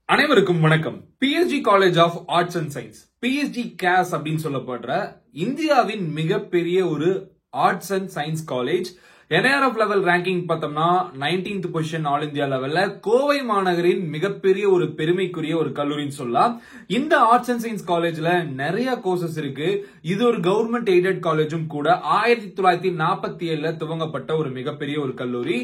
அனைவருக்கும் வணக்கம். PSG college of arts and science, PSG CAS அப்படின்னு சொல்லப்படுற இந்தியாவின் மிகப்பெரிய ஒரு arts and science college. NIRF level ranking பார்த்தோம்னா 19th பொசிஷன் ஆல் இந்தியா லெவல்ல கோவை மாநகரின் மிகப்பெரிய ஒரு பெருமைக்குரிய ஒரு கல்லூரின்னு சொல்லலாம். இந்த ஆர்ட்ஸ் அண்ட் சயின்ஸ் காலேஜ்ல நிறைய கோர்சஸ் இருக்கு. இது ஒரு கவர்மெண்ட் எய்டட் காலேஜும் கூட. 1947ல துவங்கப்பட்ட ஒரு மிகப்பெரிய ஒரு கல்லூரி.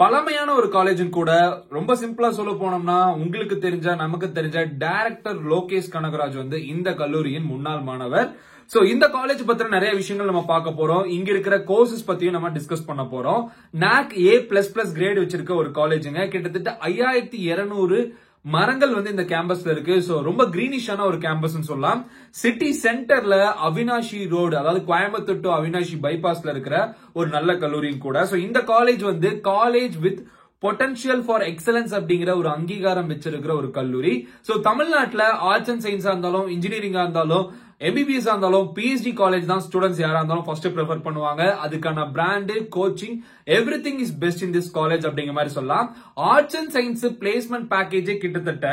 பழமையான ஒரு காலேஜும் கூட. ரொம்ப சிம்பிளா சொல்ல போனோம்னா, உங்களுக்கு தெரிஞ்ச நமக்கு தெரிஞ்ச டைரக்டர் லோகேஷ் கனகராஜ் வந்து இந்த கல்லூரியின் முன்னாள் மாணவர். சோ இந்த காலேஜ் பத்தின நிறைய விஷயங்கள் நம்ம பார்க்க போறோம். இங்க இருக்கிற கோர்சஸ் பத்தியும் நம்ம டிஸ்கஸ் பண்ண போறோம். NAC A++ கிரேட் வச்சிருக்க ஒரு காலேஜுங்க. கிட்டத்தட்ட 5200 மரங்கள் வந்து இந்த கேம்பஸ்ல இருக்கு. சோ ரொம்ப கிரீனிஷான ஒரு கேம்பஸ் சொல்லலாம். சிட்டி சென்டர்ல அவினாஷி ரோடு, அதாவது கோயம்புத்தூர் டு அவினாஷி பைபாஸ்ல இருக்கிற ஒரு நல்ல கல்லூரியும் கூட. சோ இந்த காலேஜ் வந்து college with potential for excellence அப்படிங்கிற ஒரு அங்கீகாரம் வச்சிருக்கிற ஒரு கல்லூரி. சோ தமிழ்நாட்டுல ஆர்ட்ஸ் அண்ட் சயின்ஸா இருந்தாலும், இன்ஜினியரிங்கா இருந்தாலும், MBBS இருந்தாலும் PSG காலேஜ் தான் ஸ்டூடெண்ட்ஸ் யாரா இருந்தாலும் ஃபர்ஸ்ட் ப்ரிஃபர் பண்ணுவாங்க. அதுக்கான brand, coaching, everything is best in this college அப்படிங்கிற மாதிரி சொல்லலாம். Arts and science placement package கிட்டத்தட்ட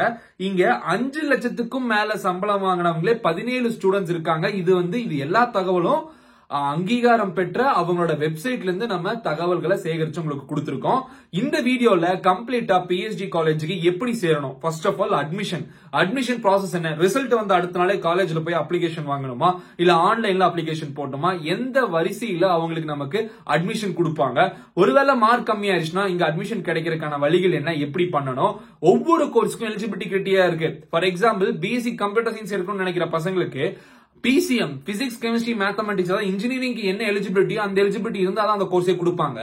இங்க 5 லட்சத்துக்கும் மேல சம்பளம் வாங்கினவங்களே 17 ஸ்டூடெண்ட்ஸ் இருக்காங்க. இது எல்லா தகவலும் அங்கீகாரம் பெற்ற அவங்களோட வெப்சைட்ல இருந்து நம்ம தகவல்களை சேகரிச்சு உங்களுக்கு கொடுத்திருக்கோம். இந்த வீடியோல கம்ப்ளீட்டா PSG காலேஜுக்கு எப்படி சேரணும், first of all admission process என்ன, ரிசல்ட் வந்து அடுத்த நாளே காலேஜ்ல போய் அப்ளிகேஷன் வாங்கணுமா, இல்ல ஆன்லைன்ல அப்ளிகேஷன் போட்டோமா, எந்த வரிசையில அவங்களுக்கு நமக்கு அட்மிஷன் கொடுப்பாங்க, ஒருவேளை மார்க் கம்மி ஆயிடுச்சுன்னா இங்க அட்மிஷன் கிடைக்கிறதுக்கான வழிகள் என்ன, எப்படி பண்ணணும், ஒவ்வொரு கோர்ஸுக்கும் எலிஜிபிலிட்டி கிரைட்டீரியா இருக்கு. For example BSc computer science எடுக்கணும்னு நினைக்கிற பசங்களுக்கு PCM பிசிக்ஸ் கெமிஸ்ட்ரி மேத்தமெட்டிக்ஸ், அதாவது இன்ஜினியரிங் என்ன எலிஜிபிலிட்டி, அந்த எலிஜிபிலிட்டி இருந்தா தான் அந்த கோர்ஸே கொடுப்பாங்க.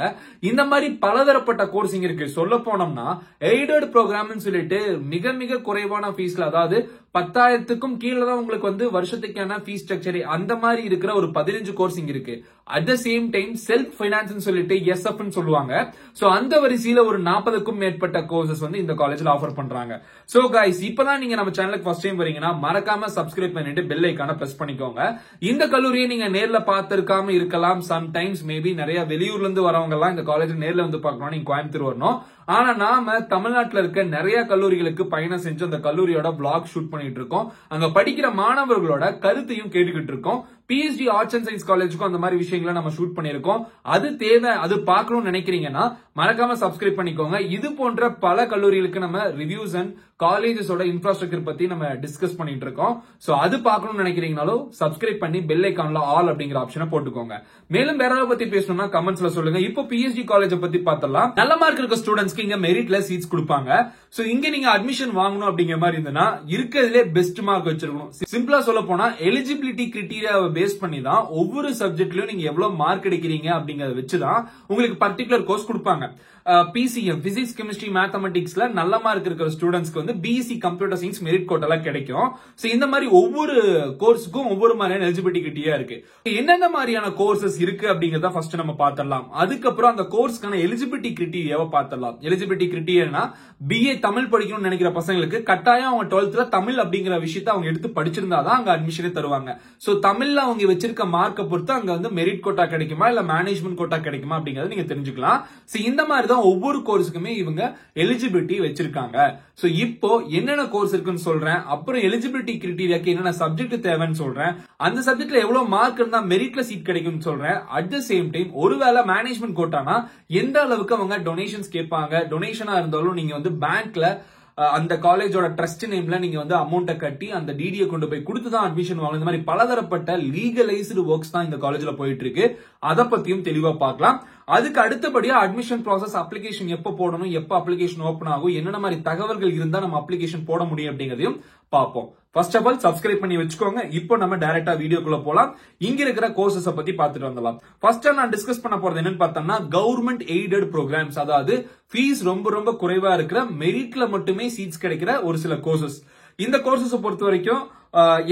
இந்த மாதிரி பலதரப்பட்ட கோர்ஸிங் இருக்கு. சொல்ல போனோம்னா எய்டட் ப்ரோக்ராம்னு சொல்லிட்டு மிக மிக குறைவான ஃபீஸ்ல, அதாவது 10,000க்கும் கீழே தான் உங்களுக்கு வந்து வருஷத்துக்கான ஃபீஸ் ஸ்ட்ரக்சர், அந்த மாதிரி இருக்கிற ஒரு 15 கோர்ஸிங் இருக்கு. At the same time self finance சொல்லிட்டு SF சொல்லுவாங்க. சோ அந்த வரிசையில ஒரு 40க்கும் மேற்பட்ட கோர்சஸ் வந்து இந்த காலேஜ்ல ஆஃபர் பண்றாங்க. சோ கைஸ், இப்பதான் நீங்க நம்ம சேனலுக்கு ஃபர்ஸ்ட் டைம் வரீங்கன்னா மறக்காம சப்ஸ்கிரைப் பண்ணிட்டு பெல் ஐகானை பிரஸ் பண்ணிக்கோங்க. இந்த கல்லூரியை நீங்க நேர்ல பார்த்திருக்காம இருக்கலாம். சம்டைம்ஸ் மேபி நிறைய வெளியூர்ல இருந்து வரவங்க எல்லாம் இந்த காலேஜ் நேர்ல வந்து பார்க்கணும், நீங்க கோயம்புத்தூர் வரணும். ஆனா நாம தமிழ்நாட்டுல இருக்க நிறைய கல்லூரிகளுக்கு பயணம் செஞ்சு அந்த கல்லூரியோட பிளாக் ஷூட் பண்ணிட்டு இருக்கோம். அங்க படிக்கிற மாணவர்களோட கருத்தையும் கேட்டுக்கிட்டு இருக்கோம். PSG ஆர்ட்ஸ் அண்ட் சயின்ஸ் காலேஜுக்கும் அந்த மாதிரி விஷயங்களை நம்ம ஷூட் பண்ணிருக்கோம். அது தேவை, அது பார்க்கணும்னு நினைக்கிறீங்கன்னா மறக்காம சப்ஸ்கிரைப் பண்ணிக்கோங்க. இது போன்ற பல கல்லூரிகளுக்கு நம்ம ரிவ்யூஸ் அண்ட் காலேஜஸோட இன்ஃப்ராஸ்ட்ரக்சர் பத்தி நம்ம டிஸ்கஸ் பண்ணிட்டு இருக்கோம். சோ அது பார்க்கணும்னு நினைக்கிறீங்கனாலும் சப்ஸ்கிரைப் பண்ணி பெல் ஐகான்ல ஆல் அப்படிங்கிற ஆப்ஷனை போட்டுக்கோங்க. மேலும் வேற பத்தி பேசணும்னா கமெண்ட்ஸ்ல சொல்லுங்க. இப்போ PSG காலேஜ் பத்தி பார்த்தலாம். நல்ல மார்க் இருக்க ஸ்டூடெண்ட்ஸ்க்கு இங்க மெரிட்ல சீட்ஸ் கொடுப்பாங்க. சோ இங்க நீங்க அட்மிஷன் வாங்கணும் அப்படிங்கிற மாதிரி இருந்ததுன்னா இருக்கிறதுலே பெஸ்ட் மார்க் வச்சிருக்கணும். சிம்பிளா சொல்ல போனா எலிஜிபிலிட்டி கிரைட்டீரியாவை பேஸ் பண்ணி தான் ஒவ்வொரு சப்ஜெக்ட்லயும் நீங்க எவ்வளவு மார்க் எடுக்கிறீங்க அப்படிங்கறத வச்சுதான் உங்களுக்கு பர்டிகுலர் கோர்ஸ் கொடுப்பாங்க. PCM பிசிக்ஸ் கெமிஸ்ட்ரி மேத்தமெட்டிக்ஸ்ல நல்ல மார்க் இருக்கிற ஸ்டூடெண்ட்ஸ்க்கு வந்து BSc computer science merit quota கிடைக்கும். சோ இந்த மாதிரி ஒவ்வொரு கோர்ஸுக்கும் ஒவ்வொரு மாதிரியான எலிஜிபிலிட்டி கிரைட்டீரியா இருக்கு. என்னென்ன மாதிரியான கோர்சஸ் இருக்கு அப்படிங்கறத ஃபர்ஸ்ட் நம்ம பார்த்தறலாம். அதுக்கப்புறம் அந்த கோர்ஸ்க்கான எலிஜிபிலிட்டி கிரைட்டீரியாவை பார்த்தறலாம். எலிஜிபிலிட்டி கிரைட்டீரியானா BA தமிழ் படிக்கணும்னு நினைக்கிற பசங்களுக்கு கட்டாயம் அவங்க 12th தமிழ் அப்படிங்கிற விஷயத்தை அவங்க எடுத்து படிச்சிருந்தாதான் அங்க அட்மிஷனே தருவாங்க. சோ தமிழ்ல அவங்க வச்சிருக்க மார்க்கை பொறுத்து அங்க வந்து மெரிட் கோட்டா கிடைக்குமா இல்ல மேனேஜ்மெண்ட் கோட்டா கிடைக்குமா அப்படிங்கறத நீங்க தெரிஞ்சுக்கலாம். சோ இந்த மாதிரி தான் ஒவ்வொரு கோர்ஸுக்குமே இவங்க எலிஜிபிலிட்டி வச்சிருக்காங்க. சோ இப்போ என்னென்ன கோர்ஸ் இருக்குன்னு சொல்றேன், அப்புறம் எலிஜிபிலிட்டி கிரைட்டீரியாக்கு என்னென்ன சப்ஜெக்ட் தேவைன்னு சொல்றேன், அந்த சப்ஜெக்ட்ல எவ்வளவு மார்க் இருந்தா மெரிட்ல சீட் கிடைக்கும்னு சொல்றேன். அட் த சேம் டைம் ஒருவேளை மேனேஜ்மெண்ட் கோட்டானா எந்த அளவுக்கு அவங்க டொனேஷன்ஸ் கேட்பாங்க, டொனேஷனா இருந்தாலும் நீங்க வந்து பேங்க்ல அந்த காலேஜோட ட்ரஸ்ட் நேம்ல நீங்க வந்து அமௌண்ட்டை கட்டி அந்த டிடியை கொண்டு போய் கொடுத்துதான் அட்மிஷன் வாங்கணும். இந்த மாதிரி பலதரப்பட்ட லீகலைஸ்டு ஒர்க்ஸ் தான் இந்த காலேஜ்ல போயிட்டு இருக்கு. அதை பத்தியும் தெளிவா பார்க்கலாம். அதுக்கு அடுத்தபடியா அட்மிஷன் ப்ராசஸ், அப்ளிகேஷன் எப்ப போடணும், எப்ப அப்ளிகேஷன் ஓபன் ஆகும், என்னென்ன மாதிரி தகவல்கள் இருந்தா நம்ம அப்ளிகேஷன் போட முடியும் அப்படிங்கறதையும் பார்ப்போம். ஃபர்ஸ்ட் ஆஃப் ஆல் சப்ஸ்கிரைப் பண்ணி வச்சுக்கோங்க. இப்போ நம்ம டைரக்டா வீடியோக்குள்ள போலாம். இங்க இருக்கிற கோர்சஸ் பத்தி பார்த்துட்டு வந்துடலாம். ஃபர்ஸ்ட் நான் டிஸ்கஸ் பண்ண போறது என்னன்னு பார்த்தோம்னா கவர்மெண்ட் எய்டட் ப்ரோக்ராம்ஸ், அதாவது ஃபீஸ் ரொம்ப ரொம்ப குறைவா இருக்கிற மெரிட்ல மட்டுமே சீட்ஸ் கிடைக்கிற ஒரு சில கோர்சஸ். இந்த கோர்சஸ் பொறுத்த வரைக்கும்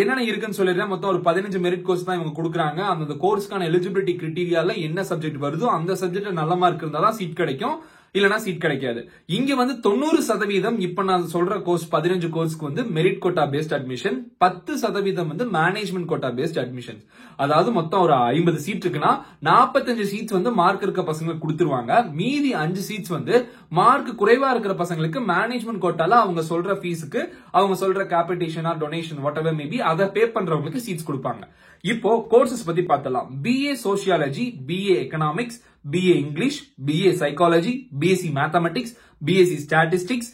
என்னென்ன இருக்குன்னு சொல்லிடுறேன். மொத்தம் ஒரு 15 மெரிட் கோர்ஸ் தான் இவங்க கொடுக்குறாங்க. அந்த கோர்ஸ்க்கான எலிஜிபிலிட்டி கிரைட்டீரியால என்ன சப்ஜெக்ட் வருதோ அந்த சப்ஜெக்ட் நல்ல மார்க் இருந்தா தான் சீட் கிடைக்கும். இல்லனா சீட் கிடைக்காது. இங்க வந்து 90% இப்ப நான் சொல்ற கோர்ஸ் 15 கோர்ஸ்க்கு வந்து மெரிட் கோட்டா பேஸ்ட் அட்மிஷன், 10% வந்து மேனேஜ்மெண்ட் கோட்டா பேஸ்ட் அட்மிஷன். அதாவது மொத்தம் ஒரு 50 சீட் இருக்குன்னா 45 சீட்ஸ் வந்து மார்க் இருக்க பசங்களுக்கு கொடுத்துருவாங்க. மீதி 5 சீட்ஸ் வந்து மார்க் குறைவா இருக்கிற பசங்களுக்கு மேனேஜ்மெண்ட் கோட்டால அவங்க சொல்ற ஃபீஸுக்கு, அவங்க சொல்ற capitation or donation whatever maybe அதை பே பண்றவங்களுக்கு சீட்ஸ் கொடுப்பாங்க. இப்போ கோர்சஸ் பத்தி பார்த்தலாம். BA sociology, BA economics, BA English, BA psychology, BSc mathematics, BSc statistics,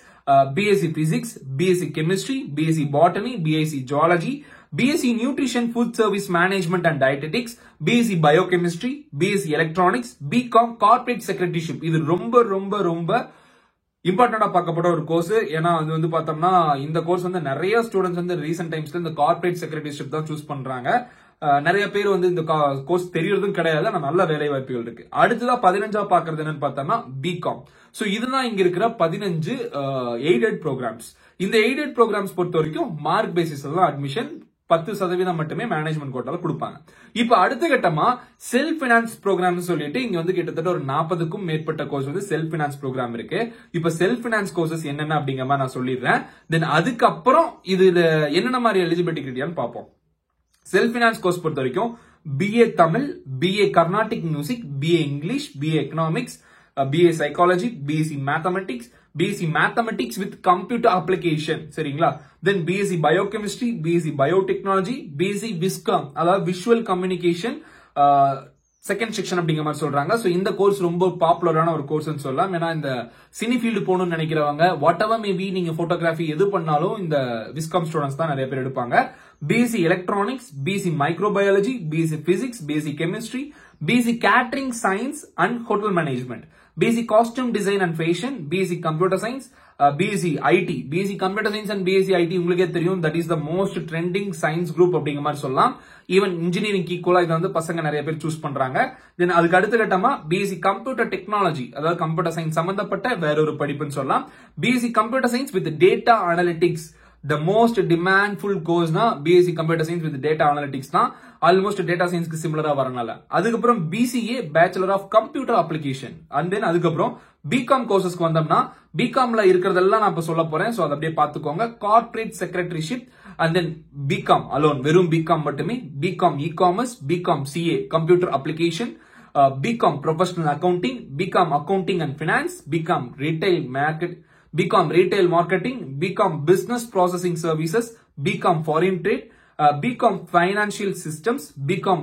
BSc physics, BSc chemistry, BSc botany, BSc zoology, BSc nutrition food service management and dietetics, BSc biochemistry, BSc electronics, BCom corporate secretaryship. இது ரொம்ப ரொம்ப ரொம்ப இம்பார்ட்டண்டா பார்க்கப்பட்ட ஒரு course. ஏன்னா அது வந்து பார்த்தோம்னா இந்த கோர்ஸ் வந்து நிறைய ஸ்டூடெண்ட்ஸ் வந்து ரீசெண்ட் டைம்ஸ்ல இந்த கார்ப்பரேட் செக்ரட்டரிஷிப் தான் சூஸ் பண்றாங்க. நிறைய பேர் வந்து இந்த கோர்ஸ் தெரியறதும் கிடையாது. ஆனா நல்ல வேலை வாய்ப்புகள் இருக்கு. அடுத்ததா 15ஆ பாக்குறது என்னன்னு பார்த்தோம்னா BCom. சோ இதுதான் இங்க இருக்கிற 15 எய்டட் ப்ரோக்ராம்ஸ். இந்த எய்டட் ப்ரோக்ராம்ஸ் பொறுத்த வரைக்கும் மார்க் பேசிஸ்ல தான் அட்மிஷன், 10% மட்டுமே மேனேஜ்மெண்ட் கோட்டால கொடுப்பாங்க. இப்ப அடுத்த கட்டமா செல்ஃப் பினான்ஸ் ப்ரோக்ராம் சொல்லிட்டு இங்க வந்து கிட்டத்தட்ட ஒரு 40க்கும் மேற்பட்ட கோர்ஸ் வந்து செல்ஃப் பினான்ஸ் ப்ரோக்ராம் இருக்கு. இப்ப செல்ஃப் பினான்ஸ் கோர்சஸ் என்னென்ன அப்படிங்கிற மாதிரி நான் சொல்லிடுறேன். தென் அதுக்கப்புறம் இதுல என்னென்ன மாதிரி எலிஜிபிலிட்டி கிரைட்டீரியான்னு பார்ப்போம். செல்ஃப் பினான்ஸ் கோர்ஸ் பொறுத்த வரைக்கும் BA Tamil, BA Carnatic music, BA English, BA economics, BA psychology, BSc mathematics, BSc mathematics with computer application, சரிங்களா? தென் BSc biochemistry, BSc biotechnology, BSc viscom, அதாவது விஷுவல் கம்யூனிகேஷன் செகண்ட் செக்ஷன் அப்படிங்கிற மாதிரி சொல்றாங்க. சோ இந்த course ரொம்ப பாப்புலரான ஒரு கோர்ஸ் சொல்லலாம். ஏன்னா இந்த சினி ஃபீல்டு போகணும்னு நினைக்கிறவங்க வாட் எவர் மேபி நீங்க போட்டோகிராஃபி எது பண்ணாலும் இந்த விஸ்காம் ஸ்டூடெண்ட்ஸ் தான் நிறைய பேர் எடுப்பாங்க. BSc electronics, BSc microbiology, BSc physics, BSc chemistry, BSc catering science and hotel management, BSc costume design and fashion, BSc computer science, BSc IT. BSc computer science and BSc IT உங்களுக்கே தெரியும், that is the most trending science group அப்படிங்கிற மாதிரி சொல்லலாம். Even engineering ஈக்குவலா இதை வந்து பசங்க நிறைய பேர் சூஸ் பண்றாங்க. தென் அதுக்கு அடுத்த கட்டமா BSc கம்ப்யூட்டர் டெக்னாலஜி, அதாவது கம்ப்யூட்டர் சயின்ஸ் சம்பந்தப்பட்ட வேற ஒரு படிப்புன்னு சொல்லலாம். BSc computer science with data analytics, the most demandful course na BSc computer science with data analytics தான். ஆல்மோஸ்ட் டேட்டா சயின்ஸ்க்கு சிமிலரா வரனால. அதுக்கப்புறம் BCA bachelor of computer application. And then அதுக்கப்புறம் BCom கோர்சஸ்க்கு வந்தோம்னா BComல இருக்கிறதெல்லாம் நான் இப்ப சொல்ல போறேன். சோ அதை அப்படியே பாத்துக்கோங்க. Corporate secretaryship and then BCom alone, வெறும் BCom மட்டுமே, BCom e-commerce, BCom CA computer application, BCom professional accounting, BCom accounting and finance, BCom retail market, BCom Retail Marketing, BCom Business Processing Services, BCom Foreign Trade, BCom Financial Systems, BCom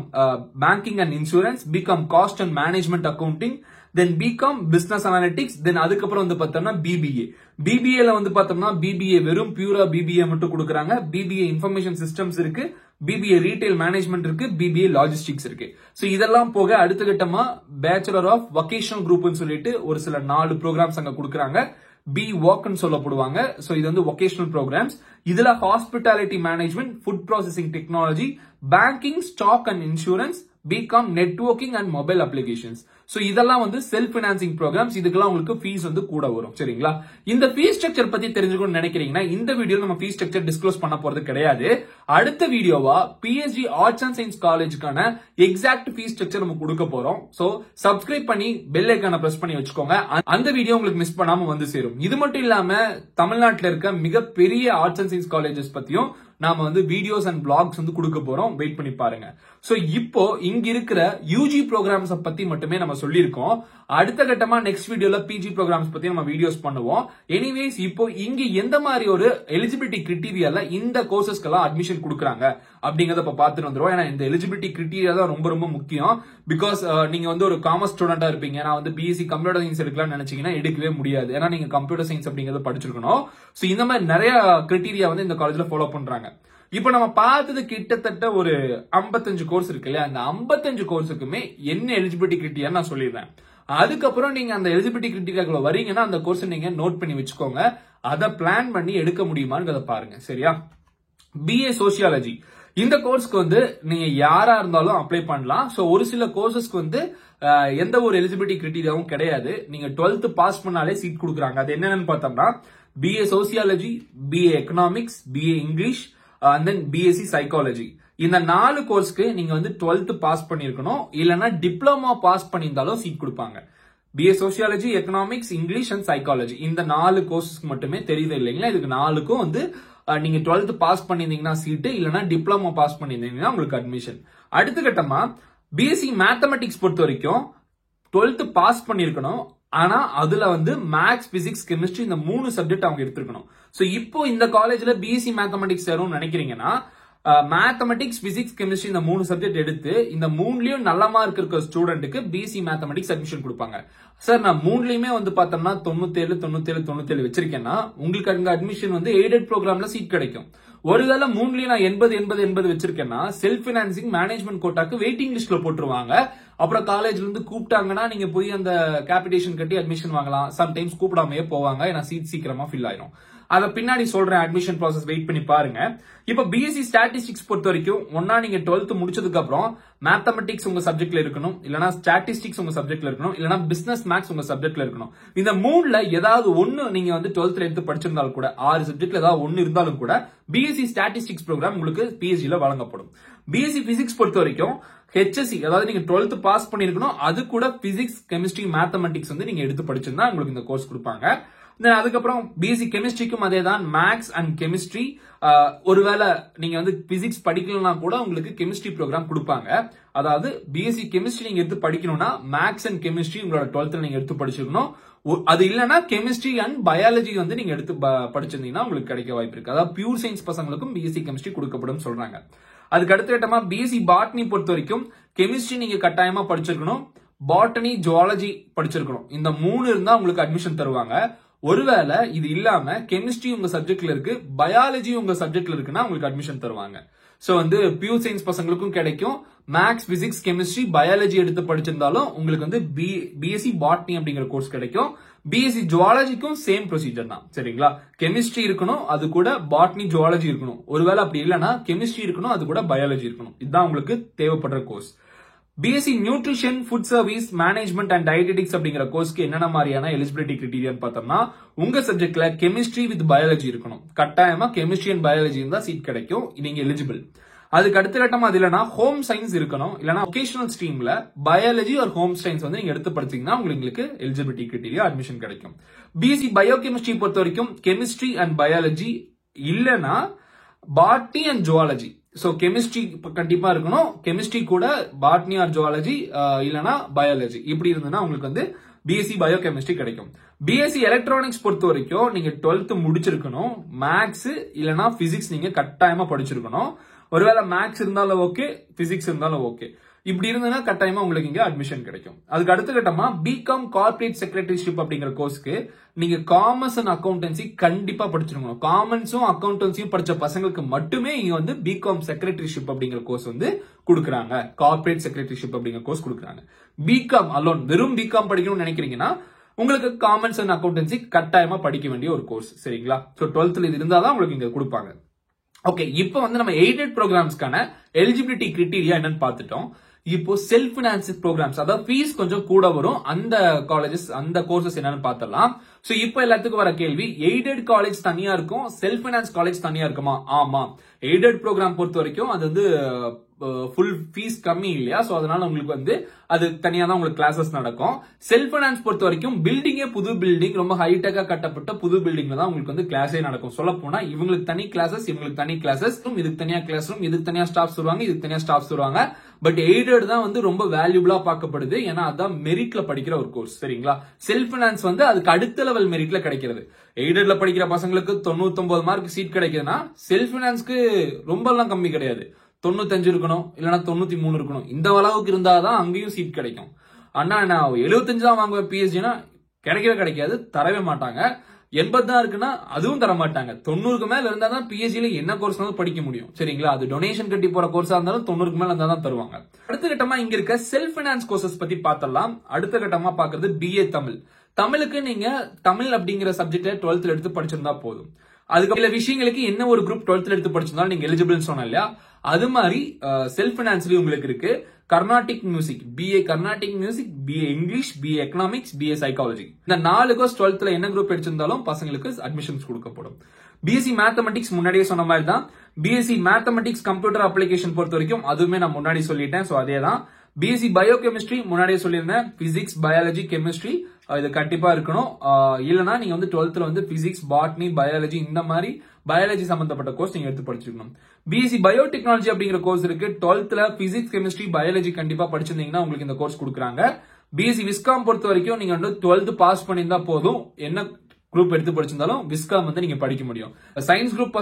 Banking and Insurance, BCom Cost and Management Accounting, then BCom Business Analytics, then அதுக்கப்புறம் வந்து பார்த்தோம்னா BBA. BBA ல வந்து பார்த்தோம்னா BBA வெறும் பியூரா BBA மட்டும் கொடுக்குறாங்க. BBA Information Systems இருக்கு, BBA Retail Management இருக்கு, BBA Logistics இருக்கு. சோ இதெல்லாம் போக அடுத்த கட்டமா Bachelor of Vocational Groupனு சொல்லிட்டு ஒரு சில 4 ப்ரோக்ராம்ஸ் அங்க கொடுக்குறாங்க. BWalk ன்னு சொல்லப்படுவாங்க. சோ இது வந்து vocational programs. இதுல hospitality management, food processing technology, banking, stock and insurance, BCom networking and mobile applications. So இதெல்லாம் வந்து செல்ஃப் பினான்சிங் ப்ரோக்ராம்ஸ். இதுக்கெல்லாம் உங்களுக்கு ஃபீஸ் வந்து கூட வரும், சரிங்களா? இந்த ஃபீஸ் ஸ்ட்ரக்சர் பத்தி தெரிஞ்சுக்கணும்னு நினைக்கிறீங்கன்னா இந்த வீடியோல நம்ம ஃபீஸ் ஸ்ட்ரக்சர் டிஸ்க்ளோஸ் பண்ண போறது கிடையாது. அடுத்த வீடியோவா PSG ஆர்ட்ஸ் அண்ட் சயின்ஸ் காலேஜுக்கான எக்ஸாக்ட் ஃபீஸ் ஸ்ட்ரக்சர் நம்ம கொடுக்க போறோம். சோ சப்ஸ்கிரைப் பண்ணி பெல் ஐகானை பிரஸ் பண்ணி வச்சுக்கோங்க. அந்த வீடியோ உங்களுக்கு மிஸ் பண்ணாம வந்து சேரும். இது மட்டும் இல்லாம தமிழ்நாட்டில் இருக்க மிகப்பெரிய ஆர்ட்ஸ் அண்ட் சயின்ஸ் காலேஜஸ் பத்தியும் நாம வந்து வீடியோஸ் அண்ட் பிளாக்ஸ் வந்து கொடுக்க போறோம். வெயிட் பண்ணி பாருங்க. சோ இப்போ இங்க இருக்கிற UG ப்ரோக்ராம்ஸ் பத்தி மட்டுமே நம்ம சொல்லியிருக்கோம். அடுத்த கட்டமா நெக்ஸ்ட் வீடியோல PG ப்ரோக்ராம்ஸ் பத்தி நம்ம வீடியோஸ் பண்ணுவோம். எனிவேஸ் இப்போ இங்க எந்த மாதிரி ஒரு எலிஜிபிலிட்டி கிரைட்டீரியால இந்த கோர்சஸ்க்கெல்லாம் அட்மிஷன் கொடுக்குறாங்க அப்படிங்கறத இப்ப பாத்துட்டு வந்துருவோம். ஏன்னா இந்த எலிஜிபிலிட்டி கிரைட்டீரியா தான் ரொம்ப ரொம்ப முக்கியம். பிகாஸ் நீங்க வந்து ஒரு காமர்ஸ் ஸ்டூடெண்டா இருப்பீங்க, நான் வந்து BSc கம்ப்யூட்டர் சயின்ஸ் எடுக்கலாம்னு நினைச்சீங்கன்னா எடுக்கவே முடியாது. ஏன்னா நீங்க கம்ப்யூட்டர் சயின்ஸ் அப்படிங்கறத படிச்சிருக்கணும். சோ இந்த மாதிரி நிறைய கிரைட்டீரியா வந்து இந்த காலேஜ்ல ஃபாலோ பண்றாங்க. இப்ப நம்ம பார்த்தது கிட்டத்தட்ட ஒரு 55 கோர்ஸ் இருக்கு இல்லையா? அந்த 55 கோர்ஸுக்குமே என்ன எலிஜிபிலிட்டி கிரைட்டீரியா நான் சொல்லிடுறேன். அதுக்கப்புறம் நீங்க அந்த எலிஜிபிலிட்டி கிரைட்டீரியாக்குள்ள வரீங்கன்னா அந்த கோர்ஸ் நீங்க நோட் பண்ணி வச்சுக்கோங்க. அதை பிளான் பண்ணி எடுக்க முடியுமான்னு பாருங்க, சரியா? BA சோசியாலஜி இந்த கோர்ஸ்க்கு வந்து நீங்க யாரா இருந்தாலும் அப்ளை பண்ணலாம். சோ ஒரு சில கோர்சஸ்க்கு வந்து எந்த ஒரு எலிஜிபிலிட்டி கிரைட்டீரியாவும் கிடையாது. நீங்க 12th பாஸ் பண்ணாலே சீட் கொடுக்குறாங்க. அது என்னன்னு பார்த்தோம்னா BA sociology, BA economics, BA English and then BSc psychology. இந்த 4 கோர்ஸ்க்கு நீங்க வந்து 12th பாஸ் பண்ணிருக்கணும். இல்லனா டிப்ளமா பாஸ் பண்ணியிருந்தாலும் சீட் கொடுப்பாங்க. BA sociology, economics, English and psychology இந்த 4 கோர்சஸ்க்கு மட்டுமே தெரியுது இல்லைங்களா. இதுக்கு 4க்கும் வந்து நீங்க 12th பாஸ் பண்ணிருந்தீங்கன்னா சீட்டு, இல்லனா டிப்ளமோ பாஸ் பண்ணிருந்தீங்கன்னா உங்களுக்கு அட்மிஷன். அடுத்த கட்டமா BSc மேத்தமெட்டிக்ஸ் பொறுத்த வரைக்கும் 12th பாஸ் பண்ணிருக்கணும். ஆனா அதுல வந்து மேத்ஸ், பிசிக்ஸ், கெமிஸ்ட்ரி இந்த 3 சப்ஜெக்ட் அவங்க எடுத்துக்கணும். சோ இப்போ இந்த காலேஜ்ல BSc மேத்தமெட்டிக்ஸ் சேரும் நினைக்கிறீங்கன்னா மேத்தமெட்டிக்ஸ், பிசிக்ஸ், கெமிஸ்ட்ரி இந்த 3 சப்ஜெக்ட் எடுத்து இந்த 3லயும் நல்ல மார்க் இருக்க ஸ்டூடெண்ட்டுக்கு BSc மேத்தமெட்டிக்ஸ் அட்மிஷன் கொடுப்பாங்க. சார் நான் 3லயுமே வந்து பார்த்தோம்னா 97, 97, 97 வச்சிருக்கேன்னா உங்களுக்கு அங்க அட்மிஷன் வந்து எய்டட் ப்ரோக்ராம்ல சீட் கிடைக்கும். ஒருவேளை 3லயும் நான் 80, 80, 80 வச்சிருக்கேன்னா செல்ஃப் பினான்சிங் மேனேஜ்மெண்ட் கோட்டாக்கு வெயிட்டிங் லிஸ்ட்ல போட்டுருவாங்க. அப்புறம் காலேஜ்ல இருந்து கூப்பிட்டாங்கன்னா நீங்க போய் அந்த கேபிடேஷன் கட்டி அட்மிஷன் வாங்கலாம். சம்டைம்ஸ் கூப்பிடாமையே போவாங்க, ஏன்னா சீட் சீக்கிரமா ஃபில் ஆயிரும். அத பின்னாடி சொல்றேன், அட்மிஷன் ப்ராசஸ் வெயிட் பண்ணி பாருங்க. இப்ப BSc ஸ்டாட்டிஸ்டிக்ஸ் பொறுத்த வரைக்கும் ஒன்னா நீங்க 12th முடிச்சதுக்கு அப்புறம் மேத்தமெட்டிக்ஸ் உங்க சப்ஜெக்ட்ல இருக்கணும், இல்லனா ஸ்டாட்டிஸ்டிக்ஸ் உங்க சப்ஜெக்ட்ல இருக்கணும், இல்லனா பிசினஸ் மேத்ஸ் உங்க சப்ஜெக்ட்ல இருக்கணும். இந்த 3ல ஏதாவது ஒன்னு நீங்க வந்து 12th எடுத்து படிச்சிருந்தாலும் கூட 6 சப்ஜெக்ட்ல ஏதாவது ஒன்னு இருந்தாலும் கூட BSc ஸ்டாட்டிஸ்டிக்ஸ் ப்ரோக்ராம் உங்களுக்கு PhD ல வழங்கப்படும். BSc பிசிக்ஸ் பொறுத்த வரைக்கும் HSC அதாவது நீங்க 12th பாஸ் பண்ணிருக்கணும், அது கூட பிசிக்ஸ், கெமிஸ்ட்ரி, மேத்தமெட்டிக்ஸ் வந்து நீங்க எடுத்து படிச்சிருந்தா உங்களுக்கு இந்த கோர்ஸ் கொடுப்பாங்க. அதுக்கப்புறம் BSc கெமிஸ்ட்ரிக்கும் அதே தான், மேத்ஸ் அண்ட் கெமிஸ்ட்ரி. ஒருவேளை நீங்க வந்து பிசிக்ஸ் படிக்கலன்னா கூட உங்களுக்கு கெமிஸ்ட்ரி ப்ரோக்ராம் கொடுப்பாங்க. அதாவது BSc கெமிஸ்ட்ரி நீங்க எடுத்து படிக்கணும்னா மேத்ஸ் அண்ட் கெமிஸ்ட்ரி உங்களோட 12th நீங்க எடுத்து படிச்சிருக்கணும். அது இல்லனா கெமிஸ்ட்ரி அண்ட் பயாலஜி வந்து நீங்க எடுத்து படிச்சிருந்தீங்கன்னா உங்களுக்கு கிடைக்க வாய்ப்பு இருக்கு. அதாவது பியூர் சயின்ஸ் பசங்களுக்கும் BSc கெமிஸ்ட்ரி கொடுக்கப்படும் சொல்றாங்க. அதுக்கு அடுத்த கட்டமா BSc பாட்னி பொறுத்த வரைக்கும் கெமிஸ்ட்ரி நீங்க கட்டாயமா படிச்சிருக்கணும், பாட்டனி, ஜுவாலஜி படிச்சிருக்கணும். இந்த 3 இருந்தா உங்களுக்கு அட்மிஷன் தருவாங்க. ஒருவேளை இது இல்லாம கெமிஸ்ட்ரி உங்க சப்ஜெக்ட்ல இருக்கு, பயாலஜி உங்க சப்ஜெக்ட்ல இருக்குன்னா உங்களுக்கு அட்மிஷன் தருவாங்க. சோ வந்து பியூர் சயின்ஸ் பசங்களுக்கும் கிடைக்கும். மேத்ஸ், பிசிக்ஸ், கெமிஸ்ட்ரி, பயாலஜி எடுத்து படிச்சிருந்தாலும் உங்களுக்கு வந்து BSc பாட்னி அப்படிங்கிற கோர்ஸ் கிடைக்கும். BSc ஜுவாலஜிக்கும் சேம் ப்ரொசீஜர் தான், சரிங்களா. கெமிஸ்ட்ரி இருக்கணும், அது கூட பாட்னி, ஜுவாலஜி இருக்கணும். ஒருவேளை அப்படி இல்லைன்னா கெமிஸ்ட்ரி இருக்கணும், அது கூட பயாலஜி இருக்கணும். இதுதான் உங்களுக்கு தேவைப்படுற course. BSc nutrition, food service, management and dietetics அப்படிங்கிற கோர்ஸ்க்கு என்னென்ன மாதிரியான எலிஜிபிலிட்டி கிரைட்டீரியா பார்த்தோம்னா உங்க சப்ஜெக்ட்ல கெமிஸ்ட்ரி வித் பயாலஜி இருக்கணும். கட்டாயமா கெமிஸ்ட்ரி அண்ட் பயாலஜி இருந்தா சீட் கிடைக்கும், நீங்க எலிஜிபிள். அதுக்கு அடுத்த கட்டமா அது இல்லனா ஹோம் சயின்ஸ் இருக்கணும், இல்லனா வொகேஷனல் ஸ்ட்ரீம்ல பயாலஜி ஆர் ஹோம் சயின்ஸ் வந்து நீங்க எடுத்து படிச்சீங்கன்னா உங்களுக்கு எலிஜிபிலிட்டி கிரைட்டீரியா அட்மிஷன் கிடைக்கும். BSc பயோகெமிஸ்ட்ரி பொறுத்த வரைக்கும் கெமிஸ்ட்ரி அண்ட் பயாலஜி இல்லனா botany and zoology. So chemistry கண்டிப்பா இருக்கணும், கெமிஸ்ட்ரி கூட பாட்னி ஆர் ஜுவாலஜி இல்லனா பயாலஜி இப்படி இருந்ததுன்னா உங்களுக்கு வந்து BSc பயோகெமிஸ்ட்ரி கிடைக்கும். BSc எலக்ட்ரானிக்ஸ் பொறுத்த வரைக்கும் நீங்க 12th முடிச்சிருக்கணும், மேத்ஸ் இல்லனா பிசிக்ஸ் நீங்க கட்டாயமா படிச்சிருக்கணும். ஒருவேளை மேத்ஸ் இருந்தாலும் ஓகே, பிசிக்ஸ் இருந்தாலும் ஓகே. இப்படி இருந்ததுன்னா கட்டாயமா உங்களுக்கு இங்க அட்மிஷன் கிடைக்கும். அதுக்கு அடுத்த கட்டமா பிகாம் கார்ப்பரேட் செக்ரட்டரிஷிப் அப்படிங்கிற கோர்ஸ்க்கு நீங்க காமர்ஸ் அண்ட் அக்கௌண்டன்சி கண்டிப்பா படிச்சிருக்கணும். காமர்ஸும் அக்கௌண்டன்சியும் படிச்ச பசங்களுக்கு மட்டுமே இங்க வந்து பிகாம் செக்ரட்டரிஷிப் அப்படிங்கிற கோர்ஸ் வந்து கொடுக்குறாங்க. கார்ப்பரேட் செக்ரட்டரிஷிப் அப்படிங்கிற கோர்ஸ் கொடுக்குறாங்க. பிகாம் அலோன், வெறும் பிகாம் படிக்கணும்னு நினைக்கிறீங்கன்னா உங்களுக்கு காமர்ஸ் அண்ட் அக்கௌண்டன்சி கட்டாயமா படிக்க வேண்டிய ஒரு கோர்ஸ், சரிங்களா. சோ 12th இது இருந்தாதான் உங்களுக்கு இங்க கொடுப்பாங்க. ஓகே, இப்போ வந்து நம்ம எய்டட் ப்ரோக்ராம்ஸ்க்கான எலிஜிபிலிட்டி கிரைட்டீரியா என்னன்னு பார்த்துட்டோம். இப்போ செல்ஃப் பினான்ஸ் ப்ரோக்ராம்ஸ், அதாவது ஃபீஸ் கொஞ்சம் கூட வரும், அந்த காலேஜஸ் அந்த கோர்சஸ் என்னன்னு பார்த்தலாம். சோ இப்போ எல்லாத்துக்கும் வர கேள்வி, எய்டட் காலேஜ் தனியா இருக்கும், செல்ஃப் பினான்ஸ் காலேஜ் தனியா இருக்குமா? ஆமா, எய்டட் ப்ரோக்ராம் பொறுத்த வரைக்கும் அது வந்து ஃபுல் ஃபீஸ் கம்மி இல்லையா, சோ அதனால உங்களுக்கு வந்து அது தனியா தான் உங்களுக்கு கிளாஸஸ் நடக்கும். செல்ஃப் ஃபைனான்ஸ் பொறுத்த வரைக்கும் பில்டிங்கே புது பில்டிங், ரொம்ப ஹைடெக்கா கட்டப்பட்ட புது பில்டிங்ல தான் உங்களுக்கு வந்து கிளாஸே நடக்கும். சொல்ல போனா இவங்களுக்கு தனி கிளாஸஸ், இவங்களுக்கு தனி கிளாஸஸ், இதுக்கு தனியா கிளாஸ் ரூம், இதுக்கு தனியா ஸ்டாஃப்ஸ் வருவாங்க, இதுக்கு தனியா ஸ்டாஃப்ஸ் வருவாங்க. பட் எய்டட் தான் வந்து ரொம்ப வேல்யூபிளா பார்க்கப்படுது, ஏன்னா அதான் மெரிட்ல படிக்கிற ஒரு கோர்ஸ், சரிங்களா. செல்ஃப் ஃபைனான்ஸ் வந்து அதுக்கு அடுத்த லெவல் மெரிட்ல கிடைக்கிறது. எய்டட்ல படிக்கிற பசங்களுக்கு 99 மார்க் சீட் கிடைக்குதுன்னா செல்ஃப் ஃபைனான்ஸ்க்கு ரொம்ப எல்லாம் கம்மி கிடையாது, 95 இருக்கணும், இல்லனா 93 இருக்கணும். இந்த அளவுக்கு இருந்தாதான் அங்கேயும் சீட் கிடைக்கும். அண்ணா நான் 75 தான் வாங்குவேன் பிஎஸ்ஜினா கிடைக்கவே கிடைக்காது, தரவே மாட்டாங்க. 80 தான் இருக்குன்னா அதுவும் தர மாட்டாங்க. 90க்கு மேல இருந்தா தான் பிஎஸ்ஜில என்ன கோர்ஸ்னாலும் படிக்க முடியும், சரிங்களா. அது டொனேஷன் கட்டி போற கோர்ஸா இருந்தாலும் 90க்கு மேல இருந்தா தான் தருவாங்க. அடுத்த கட்டமா இங்க இருக்க செல்ஃப் ஃபைனான்ஸ் கோர்சஸ் பத்தி பார்த்தலாம். அடுத்த கட்டமா பாக்குறது பிஏ தமிழ். தமிழுக்கு நீங்க தமிழ் அப்படிங்கிற சப்ஜெக்ட் 12th எடுத்து படிச்சிருந்தா போதும். அதுக்கு சில விஷயங்களுக்கு என்ன ஒரு குரூப் 12th எடுத்து படிச்சிருந்தாலும் நீங்க எலிஜிபிள் சொன்ன இல்லையா, அது மாதிரி செல்ஃப் ஃபைனான்ஸ்லயும் உங்களுக்கு இருக்கு. Carnatic music, BA Carnatic music, BA English, BA economics, BA psychology, இந்த 4 கோர்ஸ் 12th என்ன குரூப் எடுத்திருந்தாலும் பசங்களுக்கு அட்மிஷன்ஸ் கொடுக்கப்படும். பிஎஸ்சி மேத்தமெட்டிக்ஸ் முன்னாடியே சொன்ன மாதிரி தான். பிஎஸ்சி மேத்தமெட்டிக்ஸ் கம்ப்யூட்டர் அப்ளிகேஷன் பொறுத்த வரைக்கும் அதுவுமே நான் முன்னாடி சொல்லிட்டேன், சோ அதே தான். பிஎஸ்சி பயோகெமிஸ்ட்ரி முன்னாடியே சொல்லியிருந்தேன், பிசிக்ஸ், பயாலஜி, கெமிஸ்ட்ரி இது கண்டிப்பா இருக்கணும். இல்லனா நீங்க வந்து 12th வந்து பிசிக்ஸ், பாட்னி, பயாலஜி இந்த மாதிரி பயாலஜி சம்பந்தப்பட்ட கோர்ஸ் நீங்க எடுத்து படிச்சிருக்கணும். பிஎஸ்சி பயோடெக்னாலஜி அப்படிங்கிற கோர்ஸ் இருக்கு. 12th பிசிக்ஸ், கெமிஸ்ட்ரி, பயாலஜி கண்டிப்பா படிச்சிருந்தீங்கன்னா உங்களுக்கு இந்த கோர்ஸ் கொடுக்குறாங்க. பிஎஸ்சி விஸ்காம் பொறுத்த வரைக்கும் நீங்க வந்து 12th பாஸ் பண்ணியிருந்தா போதும், என்ன குரூப் எடுத்து படிச்சிருந்தாலும் விஸ்காம் வந்து நீங்க படிக்க முடியும். சயின்ஸ் குரூப்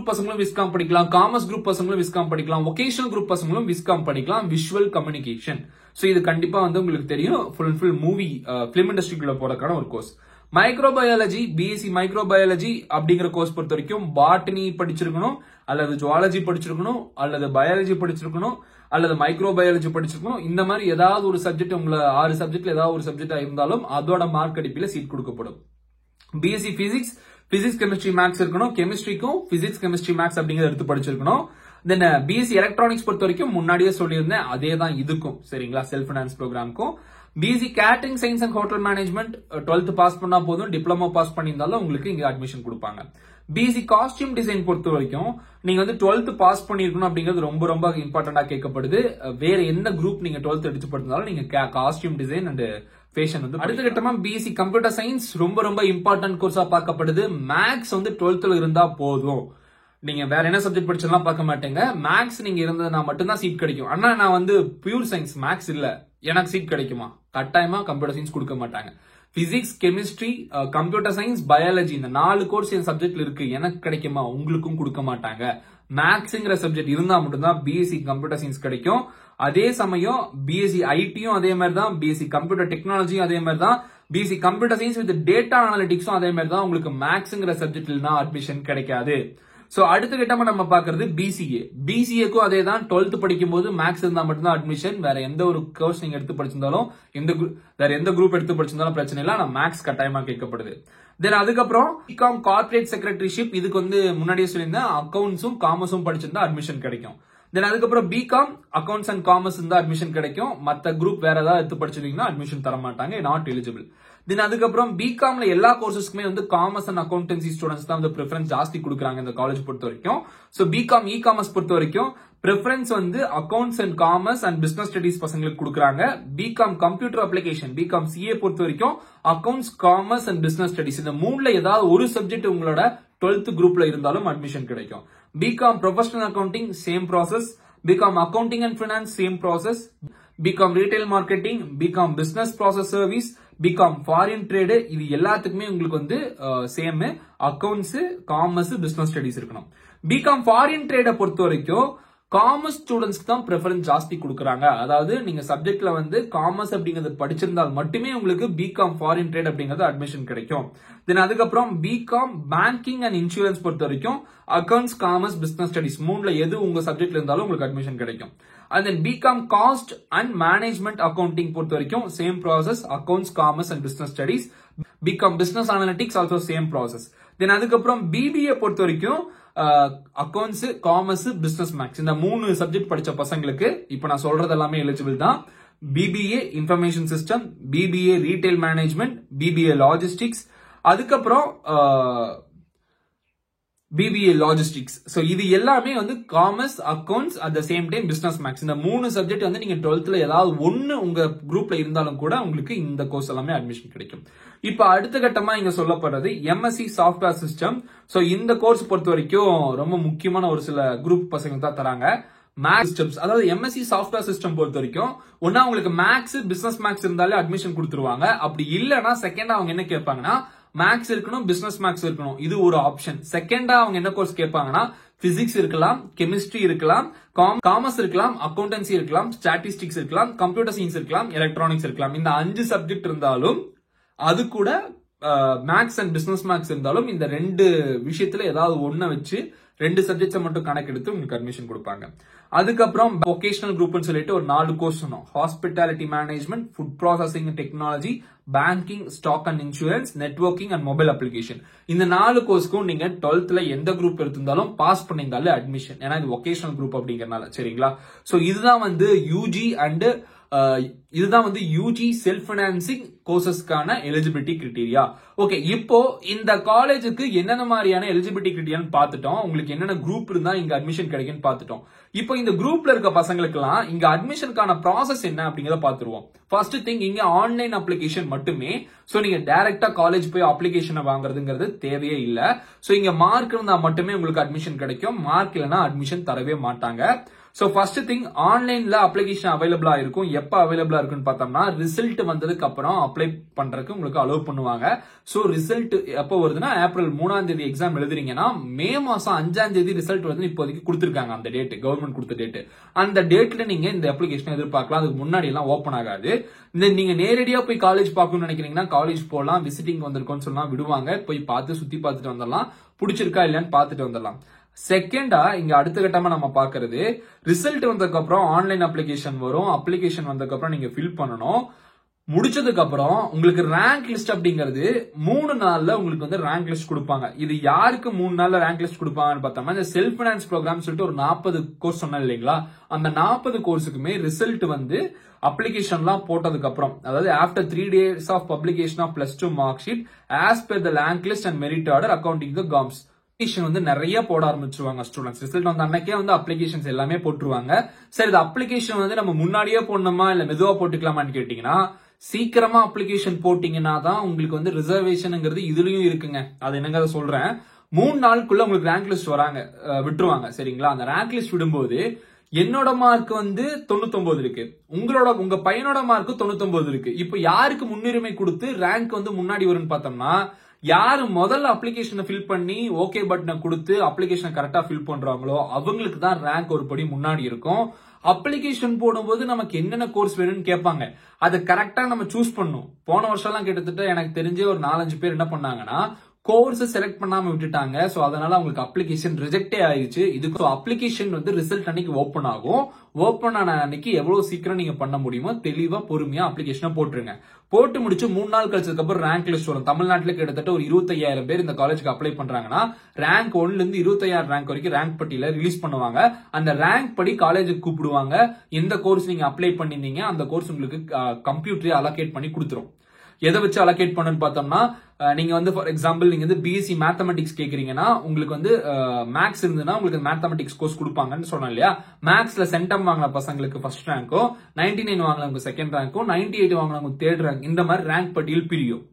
பசங்களும் விஸ்காம் படிக்கலாம், காமர்ஸ் குரூப் பசங்களும் விஸ்காம் படிக்கலாம், வொகேஷனல் குரூப் பசங்களும் விஸ்காம் படிக்கலாம், விஷுவல் கம்யூனிகேஷன். சோ இது கண்டிப்பா வந்து உங்களுக்கு தெரியும், ஃபுல் மூவி பிலிம் இண்டஸ்ட்ரிக்குள்ள போறதுக்கான ஒரு கோர்ஸ். மைக்ரோபயாலஜி, பிஎஸ்சி மைக்ரோபயாலஜி அப்படிங்கிற கோர்ஸ் பொறுத்த வரைக்கும் பாட்டனி படிச்சிருக்கணும், அல்லது ஜுவாலஜி படிச்சிருக்கணும், அல்லது பயாலஜி படிச்சிருக்கணும், அல்லது மைக்ரோபயாலஜி படிச்சிருக்கணும். இந்த மாதிரி ஏதாவது ஒரு சப்ஜெக்ட் உங்களை 6 சப்ஜெக்ட்ல ஏதாவது ஒரு சப்ஜெக்டா இருந்தாலும் அதோட மார்க் அடிப்பில சீட் கொடுக்கப்படும். பிஎஸ்சி பிசிக்ஸ், கெமிஸ்ட்ரி, மேக்ஸ் இருக்கணும். கெமிஸ்ட்ரிக்கும் பிசிக்ஸ், கெமிஸ்ட்ரி, மேக்ஸ் அப்படிங்கறத எடுத்து படிச்சிருக்கணும். தென் பிஎஸ்சி எலக்ட்ரானிக்ஸ் பொறுத்த வரைக்கும் முன்னாடியே சொல்லியிருந்தேன், அதே தான் இதுக்கும் சரிங்களா, செல்ஃப் ஃபைனான்ஸ் ப்ரோக்ராமுக்கும். BSc catering science and hotel management 12th pass பண்ணா போதும், டிப்ளமோ பாஸ் பண்ணியிருந்தாலும் உங்களுக்கு இங்க அட்மிஷன் கொடுப்பாங்க. பிஎஸ்சி காஸ்டியூம் டிசைன் பொறுத்த வரைக்கும் நீங்க வந்து 12th பாஸ் பண்ணிருக்கணும் அப்படிங்கிறது ரொம்ப ரொம்ப இம்பார்ட்டன்டா கேட்கப்படுது. வேற எந்த குரூப் நீங்க 12th எடுத்து படித்தாலும் நீங்க காஸ்டியூம் டிசைன் அண்ட் ஃபேஷன் வந்து அடுத்த கட்டமா பிஎஸ்சி கம்ப்யூட்டர் சயின்ஸ் ரொம்ப ரொம்ப இம்பார்ட்டன்ட் கோர்ஸா பார்க்கப்படுது. மேக்ஸ் வந்து 12th இருந்தா போதும், நீங்க வேற என்ன சப்ஜெக்ட் படிச்சாலும் பார்க்க மாட்டீங்க. மேக்ஸ் நீங்க இருந்ததுனா மட்டும்தான் சீட் கிடைக்கும். ஆனா நான் வந்து பியூர் சயின்ஸ், மேக்ஸ் இல்ல, எனக்கு சீட் கிடைக்குமா? கட்டாயமா கம்ப்யூட்டர் சயின்ஸ் கொடுக்க மாட்டாங்க. Physics, chemistry, computer science, biology இந்த 4 கோர்ஸ் என் சப்ஜெக்ட்ல இருக்கு, எனக்கு கிடைக்குமா? உங்களுக்கும் கொடுக்க மாட்டாங்க. மேக்ஸ்ங்கிற சப்ஜெக்ட் இருந்தா மட்டும்தான் பிஎஸ்சி கம்ப்யூட்டர் சயின்ஸ் கிடைக்கும். அதே சமயம் பிஎஸ்சி ஐடியும் அதே மாதிரி தான், பிஎஸ்சி கம்ப்யூட்டர் டெக்னாலஜியும் அதே மாதிரி தான், BSc computer science with data அனாலிட்டிக்ஸும் அதே மாதிரி தான். உங்களுக்கு மேக்ஸ்ங்கிற சப்ஜெக்ட்ல அட்மிஷன் கிடைக்காது. சோ அடுத்த கட்டமா நம்ம பாக்குறது பிசிஏக்கும் அதே தான். 12th படிக்கும் போது மேக்ஸ் இருந்தா மட்டும்தான் அட்மிஷன். வேற எந்த ஒரு கோர்ஸ் நீங்க எடுத்து படிச்சிருந்தாலும், வேற எந்த குரூப் எடுத்து படிச்சிருந்தாலும் பிரச்சனை இல்ல, ஆனா மேக்ஸ் கட்டாயமா கேட்கப்படுது. தென் அதுக்கப்புறம் பிகாம் கார்ப்பரேட் செக்ரட்டரிஷிப், இதுக்கு வந்து முன்னாடியே சொல்லியிருந்தேன், அக்கௌண்ட்ஸும் காமர்ஸும் படிச்சிருந்தா அட்மிஷன் கிடைக்கும். தென் அதுக்கப்புறம் பிகாம் அக்கௌண்ட்ஸ் அண்ட் காமர்ஸ் இருந்தா அட்மிஷன் கிடைக்கும். மத்த குரூப் வேற ஏதாவது எடுத்து படிச்சிருந்தீங்கன்னா அட்மிஷன் தர மாட்டாங்க, நாட் எலிஜிபிள். தென் அதுக்கப்புறம் பிகாம்ல எல்லா கோர்சஸ்க்குமே வந்து காமர்ஸ் அண்ட் அக்கௌண்டன்சி ஸ்டூடெண்ட்ஸ் தான் வந்து ப்ரிஃபரன்ஸ் ஜாஸ்தி கொடுக்குறாங்க இந்த காலேஜ் பொறுத்த வரைக்கும். சோ பிகாம் இ காமர்ஸ் பொறுத்த வரைக்கும் ப்ரிஃபரன்ஸ் வந்து accounts and commerce and business studies பசங்களுக்கு கொடுக்குறாங்க. BCom computer application, BCom CA பொறுத்த வரைக்கும் accounts, commerce and business studies இந்த 3ல ஏதாவது ஒரு சப்ஜெக்ட் உங்களோட 12th குரூப்ல இருந்தாலும் அட்மிஷன் கிடைக்கும். BCom professional accounting same process, BCom accounting and finance same process, BCom retail marketing, BCom business process service, BCom foreign trade, இது எல்லாத்துக்குமே உங்களுக்கு வந்து same accounts, commerce, business studies இருக்கணும். பிகாம் ஃபாரின் ட்ரேட பொறுத்த வரைக்கும் காமர்ஸ் ஸ்டூடெண்ட்ஸ்க்கு தான் ப்ரிஃபரன்ஸ் ஜாஸ்தி கொடுக்குறாங்க. அதாவது நீங்க சப்ஜெக்ட்ல வந்து காமர்ஸ் அப்படிங்கிறது படிச்சிருந்தால் மட்டுமே உங்களுக்கு பிகாம் ஃபாரின் ட்ரேட் அப்படிங்கிறது அட்மிஷன் கிடைக்கும். தென் அதுக்கப்புறம் பிகாம் பேங்கிங் அண்ட் இன்சூரன்ஸ் பொறுத்த வரைக்கும் அக்கௌண்ட்ஸ், காமர்ஸ், பிசினஸ் ஸ்டடிஸ் 3ல எது உங்க சப்ஜெக்ட்ல இருந்தாலும் உங்களுக்கு அட்மிஷன் கிடைக்கும். And then BCom cost and management accounting பொறுத்த வரைக்கும் same process, accounts, commerce and business studies. BCom business analytics also same process. Then அதுக்கப்புறம் பிபிஏ பொறுத்த வரைக்கும் அக்கௌண்ட்ஸ், காமர்ஸ், பிசினஸ் மேக்ஸ் இந்த 3 சப்ஜெக்ட் படிச்ச பசங்களுக்கு இப்ப நான் சொல்றது எல்லாமே எலிஜிபிள் தான். BBA information system, BBA retail management, BBA logistics, அதுக்கப்புறம் பிபிஏ லாஜிஸ்டிக்ஸ். சோ இது எல்லாமே வந்து commerce, accounts, at the same time business maths. இந்த 3 சப்ஜெக்ட் வந்து நீங்க 12th ஏதாவது ஒன்னு உங்க குரூப்ல இருந்தாலும் கூட உங்களுக்கு இந்த கோர்ஸ் எல்லாமே அட்மிஷன் கிடைக்கும். இப்ப அடுத்த கட்டமா இங்க சொல்லப்படுறது எம்எஸ்சி சாஃப்ட்வேர் சிஸ்டம். சோ இந்த கோர்ஸ் பொறுத்த வரைக்கும் ரொம்ப முக்கியமான ஒரு சில குரூப் பசங்க தான் தராங்க. மேக்ஸ் சிஸ்டம்ஸ், அதாவது எம்எஸ்சி சாஃப்ட்வேர் சிஸ்டம் பொறுத்த வரைக்கும் ஒன்னா உங்களுக்கு மேக்ஸ், பிசினஸ் மேக்ஸ் இருந்தாலே அட்மிஷன் கொடுத்துருவாங்க. அப்படி இல்லைன்னா செகண்டா அவங்க என்ன கேட்பாங்கன்னா மேக்ஸ் இருக்கணும், பிசினஸ் மேக்ஸ் இருக்கணும், இது ஒரு ஆப்ஷன். செகண்டா அவங்க என்ன கோர்ஸ் கேட்பாங்கன்னா பிசிக்ஸ் இருக்கலாம், கெமிஸ்ட்ரி இருக்கலாம், காமர்ஸ் இருக்கலாம், அக்கௌண்டன்சி இருக்கலாம், ஸ்டாட்டிஸ்டிக்ஸ் இருக்கலாம், கம்ப்யூட்டர் சயின்ஸ் இருக்கலாம், எலக்ட்ரானிக்ஸ் இருக்கலாம். இந்த 5 சப்ஜெக்ட் இருந்தாலும் அது கூட மேக்ஸ் அண்ட் பிசினஸ் மேக்ஸ் இருந்தாலும் இந்த 2 விஷயத்துல ஏதாவது ஒன்ன வச்சு 2 சப்ஜெக்ட்ஸை மட்டும் கணக்கெடுத்து உங்களுக்கு அட்மிஷன் கொடுப்பாங்க. அதுக்கப்புறம் வொகேஷனல் குரூப்னு சொல்லிட்டு ஒரு 4 கோர்ஸ் சொன்னோம். Hospitality management, food processing technology, banking, stock and insurance, networking and mobile application. இந்த 4 கோர்ஸ்க்கும் நீங்க 12th எந்த குரூப் எடுத்திருந்தாலும் பாஸ் பண்ணியிருந்தாலே அட்மிஷன். ஏன்னா இது வொகேஷனல் குரூப் அப்படிங்கறதுனால சரிங்களா. சோ இதுதான் வந்து யூஜி அண்ட் இதுதான் வந்து யூஜி செல்ஃப் பைனான்சிங் கோர்சஸ்க்கான எலிஜிபிலிட்டி கிரைட்டீரியா. ஓகே, இப்போ இந்த காலேஜுக்கு என்னென்ன மாதிரியான எலிஜிபிலிட்டி கிரைட்டீரியான்னு பார்த்துட்டோம். உங்களுக்கு என்னென்ன குரூப் இருந்தா இங்க அட்மிஷன் கிடைக்குன்னு பார்த்துட்டோம். இப்போ இந்த குரூப்ல இருக்க பசங்களுக்குலாம் இங்க அட்மிஷனுக்கான ப்ராசஸ் என்ன அப்படிங்கறத பார்த்துருவோம். ஃபர்ஸ்ட் திங், இங்க ஆன்லைன் அப்ளிகேஷன் மட்டுமே. சோ நீங்க டைரக்டா காலேஜ் போய் அப்ளிகேஷனை வாங்குறதுங்கிறது தேவையே இல்ல. சோ இங்க மார்க் இருந்தா மட்டுமே உங்களுக்கு அட்மிஷன் கிடைக்கும். மார்க் இல்லைன்னா அட்மிஷன் தரவே மாட்டாங்க. சோ ஃபர்ஸ்ட் திங், ஆன்லைன்ல அப்ளிகேஷன் அவைலபிளா இருக்கும். எப்ப அவைலபிளா இருக்குன்னு பார்த்தோம்னா ரிசல்ட் வந்ததுக்கு அப்புறம் அப்ளை பண்றதுக்கு உங்களுக்கு அலோவ் பண்ணுவாங்க. சோ ரிசல்ட் எப்போ வருதுன்னா ஏப்ரல் 3ஆம் தேதி எக்ஸாம் எழுதுறீங்கன்னா மே மாசம் 5ஆம் தேதி ரிசல்ட் வந்து இப்போதைக்கு கொடுத்திருக்காங்க. அந்த டேட் கவர்மெண்ட் கொடுத்த டேட். அந்த டேட்ல நீங்க இந்த அப்ளிகேஷன் எதிர்பார்க்கலாம். அதுக்கு முன்னாடி எல்லாம் ஓபன் ஆகாது. நீங்க நேரடியா போய் காலேஜ் பார்க்கணும்னு நினைக்கிறீங்கன்னா காலேஜ் போலாம். விசிட்டிங் வந்திருக்கோம்னு சொன்னா விடுவாங்க. போய் பார்த்து சுத்தி பார்த்துட்டு வந்துடலாம். பிடிச்சிருக்கா இல்லையான்னு பார்த்துட்டு வந்துடலாம். செகண்டா இங்க அடுத்த கட்டமா நம்ம பாக்குறது, ரிசல்ட் வந்ததுக்கு அப்புறம் ஆன்லைன் அப்ளிகேஷன் வரும். அப்ளிகேஷன் வந்ததுக்கு அப்புறம் நீங்க ஃபில் பண்ணணும். முடிச்சதுக்கு அப்புறம் உங்களுக்கு ரேங்க் லிஸ்ட் அப்படிங்கிறது 3 நாள்ல உங்களுக்கு வந்து ரேங்க் லிஸ்ட் கொடுப்பாங்க. இது யாருக்கு 3 நாள்ல ரேங்க் லிஸ்ட் கொடுப்பாங்கன்னு பார்த்தோம்னா, இந்த செல்ஃப் பைனான்ஸ் ப்ரோக்ராம் சொல்லிட்டு ஒரு 40 கோர்ஸ் சொன்னேன் இல்லைங்களா, அந்த 40 கோர்ஸுக்குமே ரிசல்ட் வந்து அப்ளிகேஷன்லாம் போட்டதுக்கு அப்புறம், அதாவது after 3 days of publication of +2 mark sheet as per the rank list and merit order according the காம்ஸ் வந்து நிறைய போட ஆரம்பிச்சிருவாங்க ஸ்டூடெண்ட்ஸ். ரிசல்ட் வந்து அன்னைக்கே வந்து அப்ளிகேஷன்ஸ் எல்லாமே போட்டுருவாங்க. சரி, இந்த அப்ளிகேஷன் வந்து நம்ம முன்னாடியே போடணுமா இல்ல மெதுவா போட்டுக்கலாமான்னு கேட்டீங்கன்னா, சீக்கிரமா அப்ளிகேஷன் போட்டீங்கன்னா தான் உங்களுக்கு வந்து ரிசர்வேஷன்ங்கிறது இதுலயும் இருக்குங்க. அது என்னங்க சொல்றேன், 3 நாளுக்குள்ள உங்களுக்கு ரேங்க் லிஸ்ட் விட்டுருவாங்க. சரிங்களா? அந்த ரேங்க் லிஸ்ட் விடும்போது என்னோட மார்க் வந்து 99 இருக்கு, உங்க பையனோட மார்க் 99 இருக்கு. இப்ப யாருக்கு முன்னுரிமை கொடுத்து ரேங்க் வந்து முன்னாடி வரும்னு பார்த்தோம்னா, யாரு முதல்ல அப்ளிகேஷனை ஃபில் பண்ணி ஓகே பட்டனை கொடுத்து அப்ளிகேஷனை கரெக்டா ஃபில் பண்றாங்களோ அவங்களுக்கு தான் ரேங்க் ஒரு படி முன்னாடி இருக்கும். அப்ளிகேஷன் போடும்போது நமக்கு என்னென்ன கோர்ஸ் வேணும்னு கேட்பாங்க. அதை கரெக்டா நம்ம சூஸ் பண்ணும். போன வருஷம் எல்லாம் கிட்டத்தட்ட எனக்கு தெரிஞ்ச ஒரு 4-5 பேர் என்ன பண்ணாங்கன்னா கோர்ஸ் செலக்ட் பண்ணாம விட்டுட்டாங்க. சோ அதனால அவங்களுக்கு அப்ளிகேஷன் ரிஜெக்டே ஆயிடுச்சு. இதுக்கு அப்ளிகேஷன் வந்து ரிசல்ட் அன்னைக்கு ஓபன் ஆகும். ஓபன் ஆன அன்னைக்கு எவ்வளவு சீக்கிரம் நீங்க பண்ண முடியுமோ தெளிவா பொறுமையா அப்ளிகேஷனை போட்டுருங்க. போட்டு முடிச்சு 3 நாள் கழிச்சதுக்கு அப்புறம் ரேங்க் லிஸ்ட் வரும். தமிழ்நாட்டில் கிட்டத்தட்ட ஒரு 25,000 பேர் இந்த காலேஜுக்கு அப்ளை பண்றாங்கன்னா ரேங்க் 1ல இருந்து 25,000 ரேங்க் வரைக்கும் ரேங்க் பட்டியல ரிலீஸ் பண்ணுவாங்க. அந்த ரேங்க் படி காலேஜுக்கு கூப்பிடுவாங்க. எந்த கோர்ஸ் நீங்க அப்ளை பண்ணிருந்தீங்க அந்த கோர்ஸ் உங்களுக்கு கம்ப்யூட்டரே அலோகேட் பண்ணி கொடுத்துரும். எதை வச்சு அலோகேட் பண்ணுன்னு பார்த்தோம்னா, நீங்க வந்து ஃபார் எக்ஸாம்பிள் நீங்க வந்து பிஎஸ்சி மேத்தமெட்டிக்ஸ் கேக்குறீங்கன்னா உங்களுக்கு வந்து மேக்ஸ் இருந்ததுன்னா உங்களுக்கு மேத்தமெட்டிக்ஸ் கோர்ஸ் கொடுப்பாங்கன்னு சொன்னோம் இல்லையா. மேக்ஸ்ல சென்டம் வாங்கின பசங்களுக்கு ஃபர்ஸ்ட் ரேங்க்கும், 99 வாங்கினவங்க செகண்ட் ரேங்க்கும், 98 வாங்கினவங்க தேர்ட் ரேங்க், இந்த மாதிரி ரேங்க் பட்டியல் பிரியும்.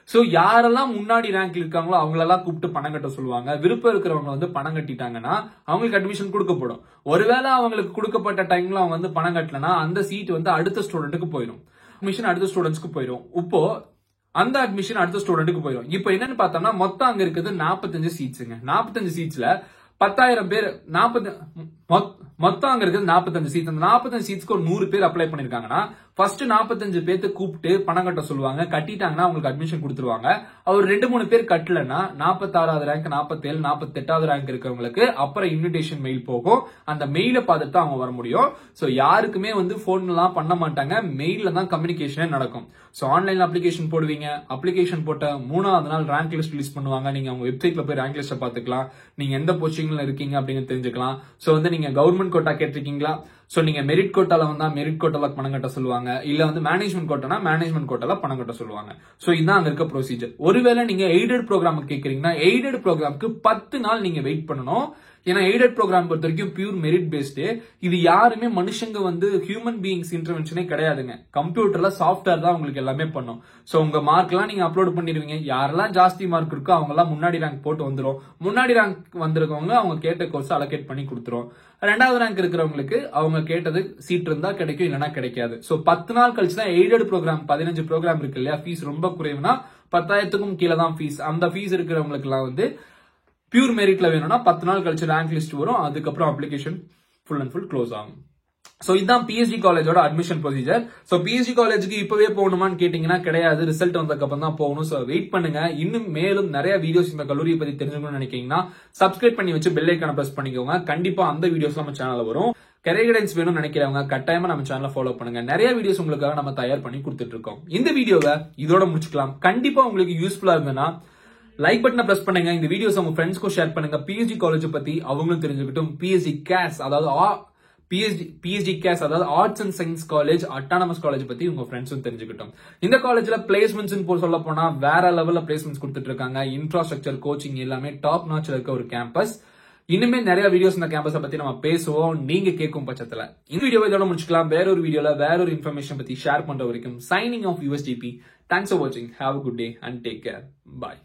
சோ யாரெல்லாம் முன்னாடி ரேங்க்ல இருக்காங்களோ அவங்களெல்லாம் கூப்பிட்டு பணம் கட்ட சொல்லுவாங்க. விருப்பம் இருக்கிறவங்க வந்து பணம் கட்டிட்டாங்கன்னா அவங்களுக்கு அட்மிஷன் கொடுக்கப்படும். ஒருவேளை அவங்களுக்கு கொடுக்கப்பட்ட டைம்ல அவங்க வந்து பணம் கட்டலனா அந்த சீட் வந்து அடுத்த ஸ்டூடெண்ட்டுக்கு போயிடும். அட்மிஷன் அடுத்த ஸ்டூடெண்ட்ஸ்க்கு போயிடும். இப்போ அந்த அட்மிஷன் அடுத்த ஸ்டூடெண்ட்டுக்கு போயிடும். இப்போ என்னன்னு பார்த்தோம்னா மொத்தம் அங்க இருக்குது 45 சீட்ஸுங்க. 45 சீட்ஸ்ல 10,000 பேர் மொத்தம் அங்க இருக்குது 45 சீட்ஸ். அந்த 45 சீட்ஸ்க்கு ஒரு 100 பேர் அப்ளை பண்ணிருக்காங்கன்னா ஃபர்ஸ்ட் 45 பேர்த்து கூப்பிட்டு பணம் கட்ட சொல்லுவாங்க. கட்டிட்டாங்கன்னா அவங்களுக்கு அட்மிஷன் கொடுத்துருவாங்க. அவர் 2-3 பேர் கட்டலன்னா 46வது ரேங்க், 47, 48வது ரேங்க் இருக்கிறவங்களுக்கு அப்புறம் இன்விடேஷன் மெயில் போகும். அந்த மெயில பார்த்துட்டு அவங்க வர முடியும். சோ யாருக்குமே வந்து போன் எல்லாம் பண்ண மாட்டாங்க. மெயில தான் கம்யூனிகேஷனே நடக்கும். சோ ஆன்லைன்ல அப்ளிகேஷன் போடுவீங்க. அப்ளிகேஷன் போட்ட 3வது நாள் ரேங்க் லிஸ்ட் ரிலீஸ் பண்ணுவாங்க. நீங்க அவங்க வெப்சைட்ல போய் ரேங்க் லிஸ்ட் பாத்துக்கலாம். நீங்க எந்த போஸ்டிங்ல இருக்கீங்க அப்படின்னு தெரிஞ்சுக்கலாம். சோ வந்து நீங்க கவர்மெண்ட் கோட்டா கேட்டிருக்கீங்களா, சோ நீங்க மெரிட் கோட்டால வந்தா மெரிட் கோட்டால பணம் கட்ட சொல்லுவாங்க. இல்ல வந்து மேனேஜ்மெண்ட் கோட்டானா மேனேஜ்மெண்ட் கோட்டால பணம் கட்ட சொல்லுவாங்க. சோ இதுதான் அங்க இருக்க ப்ரொசீஜர். ஒருவேளை நீங்க எய்டட் ப்ரோக்ராம் கேக்குறீங்கன்னா எய்டட் ப்ரோக்ராம்க்கு 10 நாள் நீங்க வெயிட் பண்ணணும். ஏன்னா எய்டட் ப்ரோக்ராம் பொறுத்த வரைக்கும் பியூர் மெரிட் பேஸ்டு. இது யாருமே மனுஷங்க வந்து ஹியூமன் பீயிங்ஸ் இன்டர்வென்ஷனே கிடையாதுங்க. கம்ப்யூட்டர்ல சாஃப்ட்வேர் தான் உங்களுக்கு எல்லாமே பண்ணும். சோ உங்க மார்க் எல்லாம் நீங்க அப்லோட் பண்ணிடுவீங்க. யாரெல்லாம் ஜாஸ்தி மார்க் இருக்கோ அவங்க எல்லாம் முன்னாடி ரேங்க் போட்டு வந்துரும். முன்னாடி ரேங்க் வந்திருக்கவங்க அவங்க கேட்ட கோர்ஸ் அலோகேட் பண்ணி கொடுத்துரும். 2வது ரேங்க் இருக்கிறவங்களுக்கு அவங்க கேட்டது சீட் இருந்தா கிடைக்கும், இல்லைன்னா கிடைக்காது. சோ 10 நாள் கழிச்சு தான் எய்டட் ப்ரோக்ராம் 15 ப்ரோக்ராம் இருக்கு இல்லையா, ஃபீஸ் ரொம்ப குறைவுனா 10,000க்கும் கீழே தான் ஃபீஸ். அந்த ஃபீஸ் இருக்கிறவங்களுக்கு எல்லாம் வந்து பியூர் மெரிட்ல வேணும்னா 10 நாள் கழிச்சு ரேங்க் லிஸ்ட் வரும். அதுக்கப்புறம் application full and full close ஆகும். சோ இதுதான் பிஎஸ்ஜி காலேஜோட அட்மிஷன் ப்ரொசீஜர். சோ பிஎஸ்ஜி காலேஜுக்கு இப்பவே போகணுமான்னு கேட்டீங்கன்னா கிடையாது, ரிசல்ட் வந்ததுக்கு அப்புறம் தான் போகணும். சோ வெயிட் பண்ணுங்க. இன்னும் மேலும் நிறைய வீடியோஸ் இந்த கல்லூரியை பத்தி தெரிஞ்சுக்கணும்னு நினைக்கிறீங்கன்னா சப்ஸ்கிரைப் பண்ணி வச்சு பெல் ஐக்கான பிரஸ் பண்ணிக்கோங்க. கண்டிப்பா அந்த வீடியோஸ் நம்ம சேனல்ல வரும். கரியர் கைடன்ஸ் வேணும்னு நினைக்கிறவங்க கட்டாயமா நம்ம சேனலை ஃபாலோ பண்ணுங்க. நிறைய வீடியோஸ் உங்களுக்காக நம்ம தயார் பண்ணி கொடுத்துட்டு இருக்கோம். இந்த வீடியோவை இதோட முடிச்சுக்கலாம். கண்டிப்பா உங்களுக்கு யூஸ்ஃபுல்லா இருந்ததுன்னா லைக் பட்டனை பிரஸ் பண்ணுங்க. இந்த வீடியோஸ் உங்க ஃப்ரெண்ட்ஸ்க்கும் ஷேர் பண்ணுங்க. பிஎஸ்ஜி காலேஜ் பத்தி அவங்களும் தெரிஞ்சுக்கிட்டும். பிஎஸ்ஜி கேஸ், அதாவது பிஎஸ்டி கேஸ் அதாவது arts and science college autonomous college பத்தி உங்க ஃப்ரெண்ட்ஸும் தெரிஞ்சுக்கிட்டோம். இந்த காலேஜ்ல பிளேஸ்மெண்ட்ஸ் சொல்ல போனா வேற லெவல்ல பிளேஸ்மெண்ட்ஸ் கொடுத்துட்டு இருக்காங்க. இன்ஃப்ராஸ்ட்ரக்சர், கோச்சிங் எல்லாமே டாப் நாட்ச்ல இருக்க ஒரு கேம்பஸ். இனிமே நிறைய வீடியோஸ் இந்த கேம்பஸை பத்தி நம்ம பேசுவோம், நீங்க கேட்கும் பட்சத்துல. இந்த வீடியோவை இதோட முடிச்சுக்கலாம். வேற ஒரு வீடியோல வேற ஒரு இன்ஃபர்மேஷன் பத்தி ஷேர் பண்ற வரைக்கும் signing off USDP. Thanks for வாட்சிங். Have a good day and take care. Bye.